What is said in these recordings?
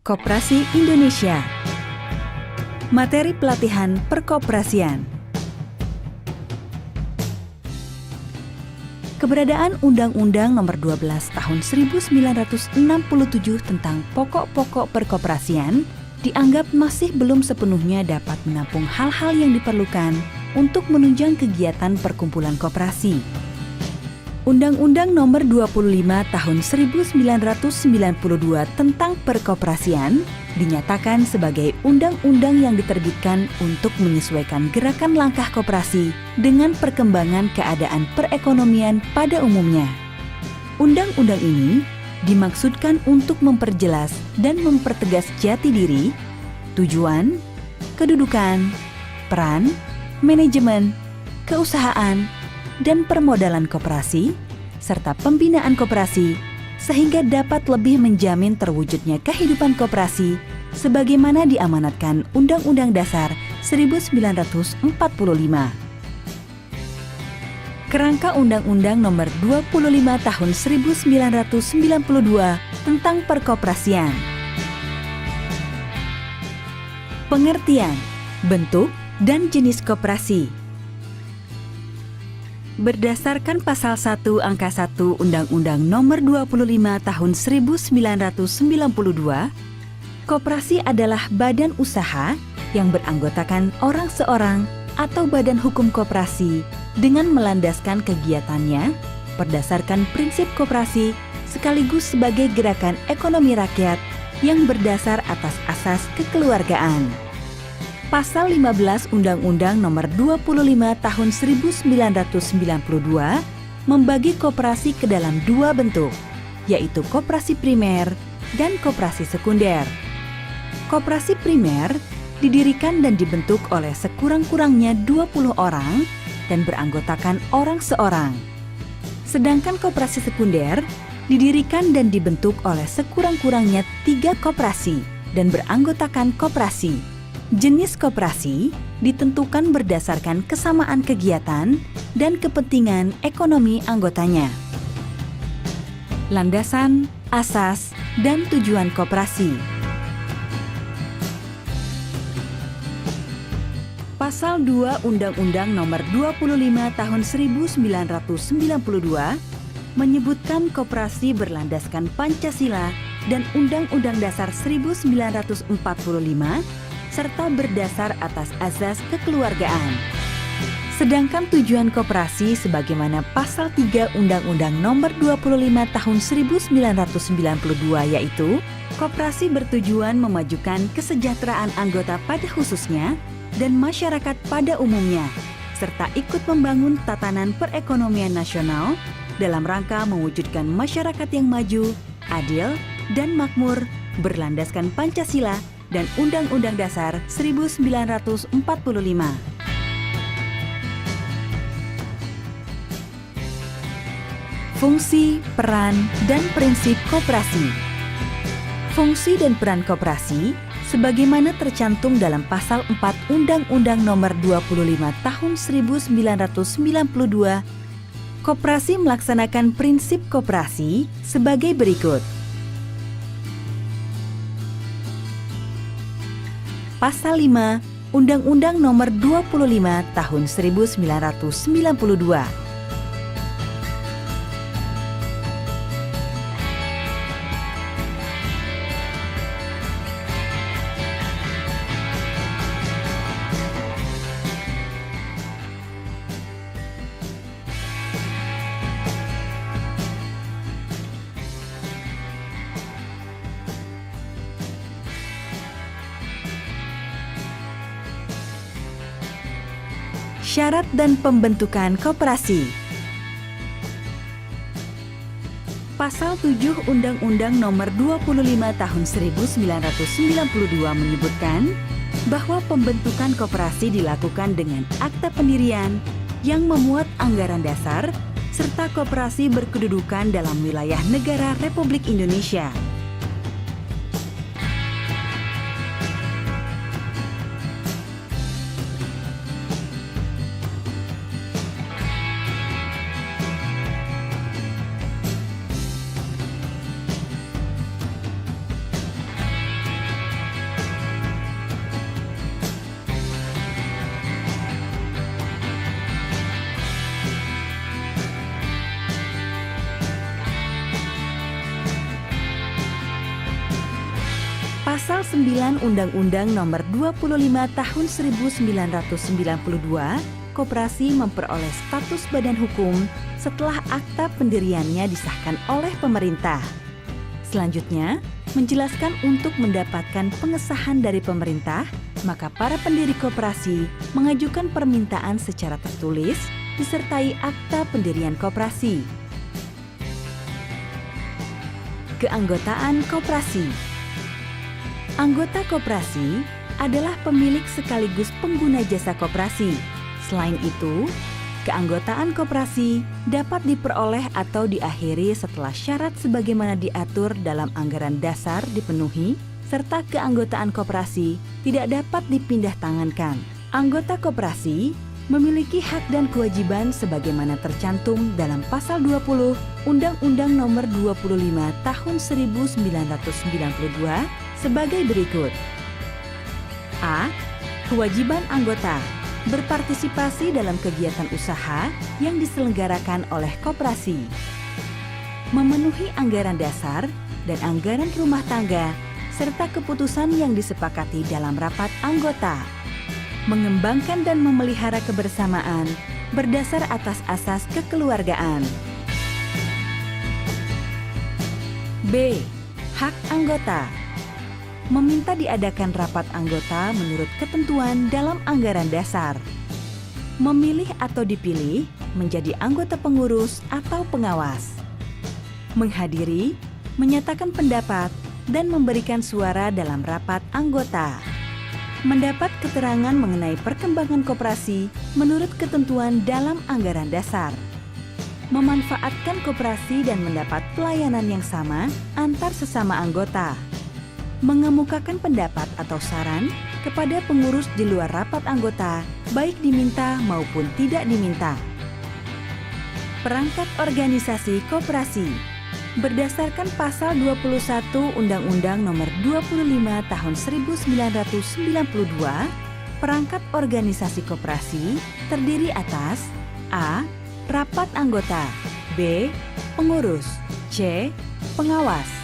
Koperasi Indonesia. Materi pelatihan perkoperasian. Keberadaan Undang-Undang Nomor 12 Tahun 1967 tentang pokok-pokok perkoperasian dianggap masih belum sepenuhnya dapat menampung hal-hal yang diperlukan untuk menunjang kegiatan perkumpulan koperasi. Undang-Undang Nomor 25 Tahun 1992 tentang perkoperasian dinyatakan sebagai undang-undang yang diterbitkan untuk menyesuaikan gerakan langkah koperasi dengan perkembangan keadaan perekonomian pada umumnya. Undang-undang ini dimaksudkan untuk memperjelas dan mempertegas jati diri, tujuan, kedudukan, peran, manajemen, keusahaan, dan permodalan koperasi, serta pembinaan koperasi, sehingga dapat lebih menjamin terwujudnya kehidupan koperasi sebagaimana diamanatkan Undang-Undang Dasar 1945. Kerangka Undang-Undang Nomor 25 Tahun 1992 tentang perkoperasian. Pengertian, bentuk, dan jenis koperasi. Berdasarkan Pasal 1 Angka 1 Undang-Undang Nomor 25 Tahun 1992, koperasi adalah badan usaha yang beranggotakan orang seorang atau badan hukum koperasi dengan melandaskan kegiatannya berdasarkan prinsip koperasi sekaligus sebagai gerakan ekonomi rakyat yang berdasar atas asas kekeluargaan. Pasal 15 Undang-Undang Nomor 25 Tahun 1992 membagi koperasi ke dalam dua bentuk, yaitu koperasi primer dan koperasi sekunder. Koperasi primer didirikan dan dibentuk oleh sekurang-kurangnya 20 orang dan beranggotakan orang seorang. Sedangkan koperasi sekunder didirikan dan dibentuk oleh sekurang-kurangnya 3 koperasi dan beranggotakan koperasi. Jenis koperasi ditentukan berdasarkan kesamaan kegiatan dan kepentingan ekonomi anggotanya. Landasan, asas, dan tujuan koperasi. Pasal 2 Undang-Undang Nomor 25 Tahun 1992 menyebutkan koperasi berlandaskan Pancasila dan Undang-Undang Dasar 1945 serta berdasar atas azas kekeluargaan. Sedangkan tujuan koperasi sebagaimana Pasal 3 Undang-Undang Nomor 25 Tahun 1992 yaitu, koperasi bertujuan memajukan kesejahteraan anggota pada khususnya dan masyarakat pada umumnya, serta ikut membangun tatanan perekonomian nasional dalam rangka mewujudkan masyarakat yang maju, adil, dan makmur berlandaskan Pancasila dan Undang-Undang Dasar 1945. Fungsi, peran, dan prinsip koperasi. Fungsi dan peran koperasi sebagaimana tercantum dalam Pasal 4 Undang-Undang Nomor 25 Tahun 1992, koperasi melaksanakan prinsip koperasi sebagai berikut. Pasal 5 Undang-Undang Nomor 25 Tahun 1992. Syarat dan pembentukan koperasi. Pasal 7 Undang-Undang Nomor 25 Tahun 1992 menyebutkan bahwa pembentukan koperasi dilakukan dengan akta pendirian yang memuat anggaran dasar serta koperasi berkedudukan dalam wilayah negara Republik Indonesia. Pasal 9 Undang-Undang Nomor 25 Tahun 1992, koperasi memperoleh status badan hukum setelah akta pendiriannya disahkan oleh pemerintah. Selanjutnya, menjelaskan untuk mendapatkan pengesahan dari pemerintah, maka para pendiri koperasi mengajukan permintaan secara tertulis disertai akta pendirian koperasi. Keanggotaan koperasi. Anggota koperasi adalah pemilik sekaligus pengguna jasa koperasi. Selain itu, keanggotaan koperasi dapat diperoleh atau diakhiri setelah syarat sebagaimana diatur dalam anggaran dasar dipenuhi, serta keanggotaan koperasi tidak dapat dipindah tangankan. Anggota koperasi memiliki hak dan kewajiban sebagaimana tercantum dalam Pasal 20 Undang-Undang Nomor 25 Tahun 1992 sebagai berikut. A. Kewajiban anggota berpartisipasi dalam kegiatan usaha yang diselenggarakan oleh koperasi, memenuhi anggaran dasar dan anggaran rumah tangga, serta keputusan yang disepakati dalam rapat anggota, mengembangkan dan memelihara kebersamaan berdasar atas asas kekeluargaan. B. Hak anggota meminta diadakan rapat anggota menurut ketentuan dalam anggaran dasar, memilih atau dipilih menjadi anggota pengurus atau pengawas, menghadiri, menyatakan pendapat, dan memberikan suara dalam rapat anggota, mendapat keterangan mengenai perkembangan koperasi menurut ketentuan dalam anggaran dasar, memanfaatkan koperasi dan mendapat pelayanan yang sama antar sesama anggota, mengemukakan pendapat atau saran kepada pengurus di luar rapat anggota, baik diminta maupun tidak diminta. Perangkat organisasi koperasi. Berdasarkan Pasal 21 Undang-Undang Nomor 25 Tahun 1992, perangkat organisasi koperasi terdiri atas A. Rapat anggota, B. Pengurus, C. Pengawas.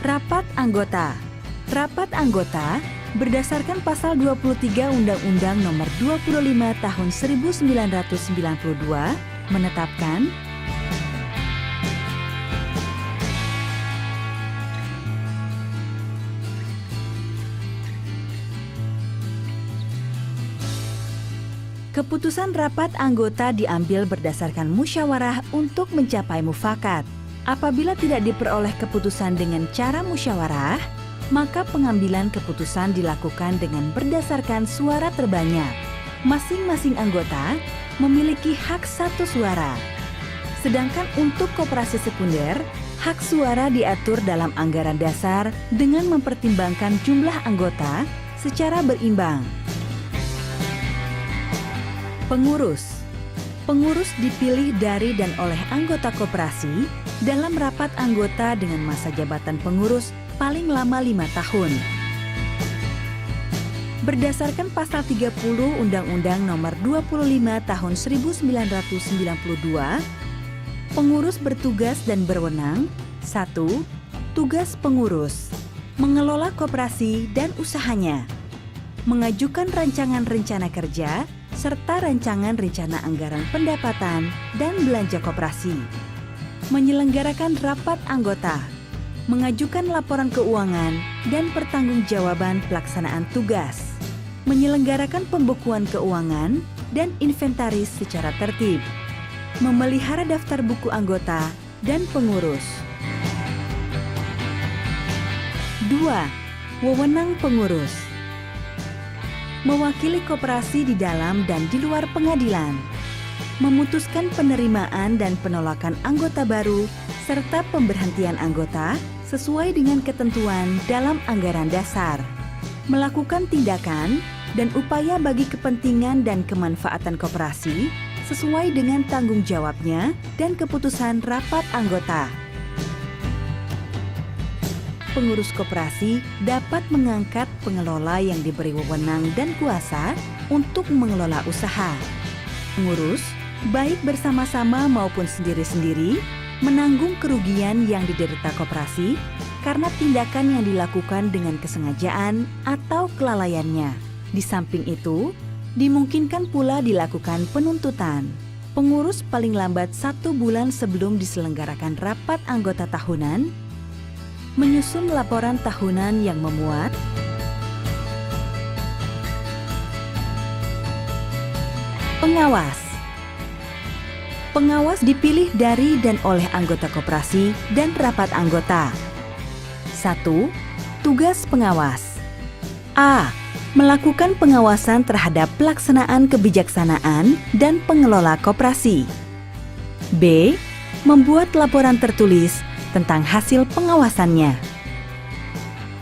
Rapat anggota. Rapat anggota berdasarkan Pasal 23 Undang-Undang Nomor 25 Tahun 1992 menetapkan keputusan rapat anggota diambil berdasarkan musyawarah untuk mencapai mufakat. Apabila tidak diperoleh keputusan dengan cara musyawarah, maka pengambilan keputusan dilakukan dengan berdasarkan suara terbanyak. Masing-masing anggota memiliki hak satu suara. Sedangkan untuk koperasi sekunder, hak suara diatur dalam anggaran dasar dengan mempertimbangkan jumlah anggota secara berimbang. Pengurus. Pengurus dipilih dari dan oleh anggota koperasi dalam rapat anggota dengan masa jabatan pengurus paling lama 5 tahun. Berdasarkan Pasal 30 Undang-Undang Nomor 25 Tahun 1992, pengurus bertugas dan berwenang. 1. Tugas pengurus: mengelola koperasi dan usahanya, mengajukan rancangan rencana kerja, serta rancangan rencana anggaran pendapatan dan belanja koperasi, menyelenggarakan rapat anggota, mengajukan laporan keuangan dan pertanggungjawaban pelaksanaan tugas, menyelenggarakan pembukuan keuangan dan inventaris secara tertib, memelihara daftar buku anggota dan pengurus. 2. Wewenang pengurus: mewakili koperasi di dalam dan di luar pengadilan, memutuskan penerimaan dan penolakan anggota baru, serta pemberhentian anggota sesuai dengan ketentuan dalam anggaran dasar, melakukan tindakan dan upaya bagi kepentingan dan kemanfaatan koperasi sesuai dengan tanggung jawabnya dan keputusan rapat anggota. pengurus koperasi dapat mengangkat pengelola yang diberi wewenang dan kuasa untuk mengelola usaha. Pengurus, baik bersama-sama maupun sendiri-sendiri, menanggung kerugian yang diderita koperasi karena tindakan yang dilakukan dengan kesengajaan atau kelalaiannya. Di samping itu, dimungkinkan pula dilakukan penuntutan. Pengurus paling lambat 1 bulan sebelum diselenggarakan rapat anggota tahunan, menyusun laporan tahunan yang memuat pengawas. Pengawas dipilih dari dan oleh anggota koperasi dan rapat anggota. 1. Tugas pengawas. A. Melakukan pengawasan terhadap pelaksanaan kebijaksanaan dan pengelola koperasi. B. Membuat laporan tertulis tentang hasil pengawasannya.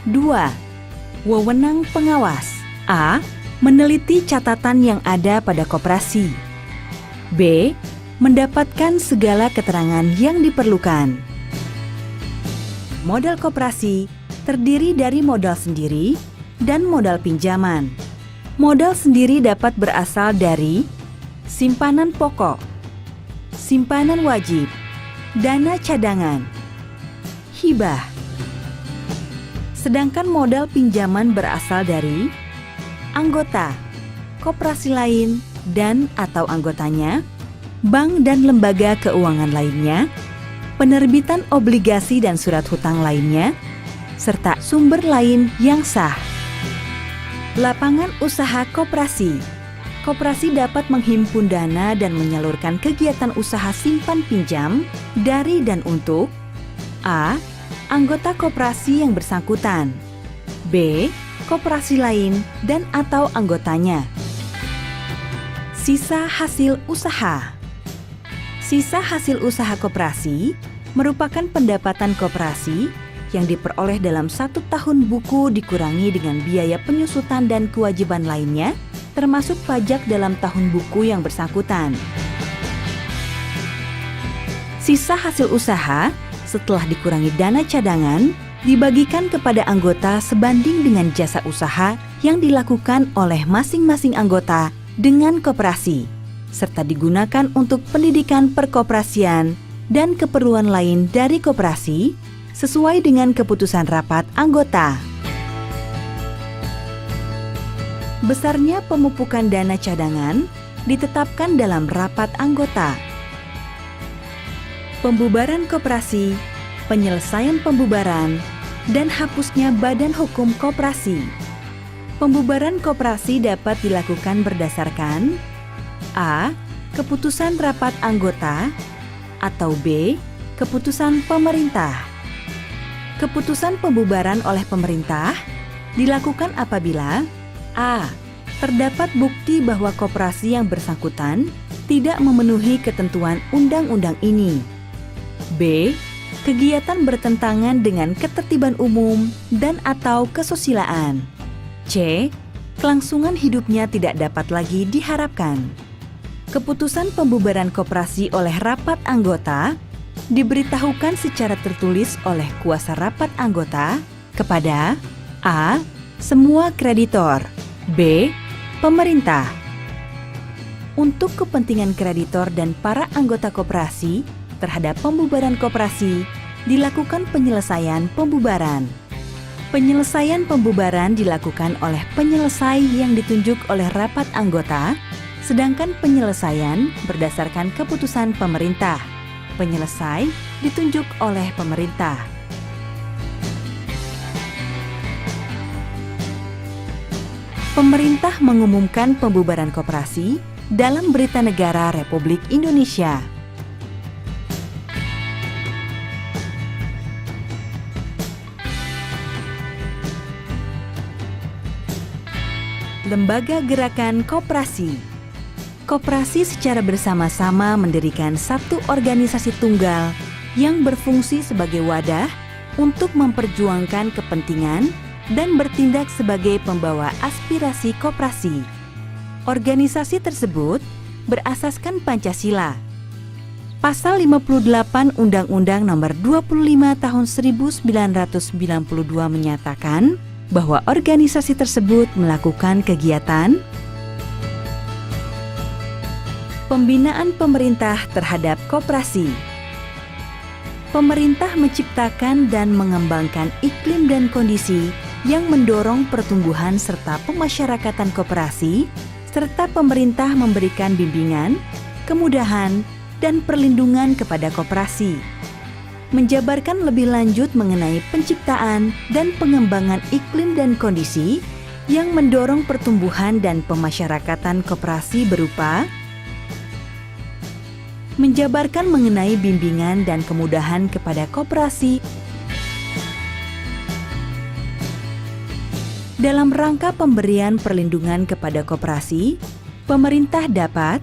2. Wewenang pengawas. A. Meneliti catatan yang ada pada koperasi. B. Mendapatkan segala keterangan yang diperlukan. Modal koperasi terdiri dari modal sendiri dan modal pinjaman. Modal sendiri dapat berasal dari simpanan pokok, simpanan wajib, dana cadangan, hibah. Sedangkan modal pinjaman berasal dari anggota, koperasi lain dan/atau anggotanya, bank dan lembaga keuangan lainnya, penerbitan obligasi dan surat hutang lainnya, serta sumber lain yang sah. Lapangan usaha koperasi. Koperasi dapat menghimpun dana dan menyalurkan kegiatan usaha simpan pinjam dari dan untuk A. Anggota koperasi yang bersangkutan, B. Koperasi lain dan/atau anggotanya. Sisa hasil usaha. Sisa hasil usaha koperasi merupakan pendapatan koperasi yang diperoleh dalam 1 tahun buku dikurangi dengan biaya penyusutan dan kewajiban lainnya, termasuk pajak dalam tahun buku yang bersangkutan. Sisa hasil usaha setelah dikurangi dana cadangan dibagikan kepada anggota sebanding dengan jasa usaha yang dilakukan oleh masing-masing anggota dengan koperasi, serta digunakan untuk pendidikan perkoperasian dan keperluan lain dari koperasi sesuai dengan keputusan rapat anggota. Besarnya pemupukan dana cadangan ditetapkan dalam rapat anggota. Pembubaran koperasi, penyelesaian pembubaran, dan hapusnya badan hukum koperasi. Pembubaran koperasi dapat dilakukan berdasarkan A. Keputusan rapat anggota atau B. Keputusan pemerintah. Keputusan pembubaran oleh pemerintah dilakukan apabila A. Terdapat bukti bahwa koperasi yang bersangkutan tidak memenuhi ketentuan undang-undang ini. B. Kegiatan bertentangan dengan ketertiban umum dan/atau kesusilaan. C. Kelangsungan hidupnya tidak dapat lagi diharapkan. Keputusan pembubaran koperasi oleh rapat anggota diberitahukan secara tertulis oleh kuasa rapat anggota kepada A. Semua kreditor, B. Pemerintah. Untuk kepentingan kreditor dan para anggota koperasi terhadap pembubaran koperasi, dilakukan penyelesaian pembubaran. Penyelesaian pembubaran dilakukan oleh penyelesai yang ditunjuk oleh rapat anggota, sedangkan penyelesaian berdasarkan keputusan pemerintah. Penyelesai ditunjuk oleh pemerintah. Pemerintah mengumumkan pembubaran koperasi dalam Berita Negara Republik Indonesia. Lembaga Gerakan Koperasi. Koperasi secara bersama-sama mendirikan satu organisasi tunggal yang berfungsi sebagai wadah untuk memperjuangkan kepentingan dan bertindak sebagai pembawa aspirasi koperasi. Organisasi tersebut berasaskan Pancasila. Pasal 58 Undang-Undang Nomor 25 Tahun 1992 menyatakan bahwa organisasi tersebut melakukan kegiatan pembinaan pemerintah terhadap koperasi. Pemerintah menciptakan dan mengembangkan iklim dan kondisi yang mendorong pertumbuhan serta pemasyarakatan koperasi, serta pemerintah memberikan bimbingan, kemudahan, dan perlindungan kepada koperasi. Menjabarkan lebih lanjut mengenai penciptaan dan pengembangan iklim dan kondisi yang mendorong pertumbuhan dan pemasyarakatan koperasi berupa menjabarkan mengenai bimbingan dan kemudahan kepada koperasi dalam rangka pemberian perlindungan kepada koperasi. Pemerintah dapat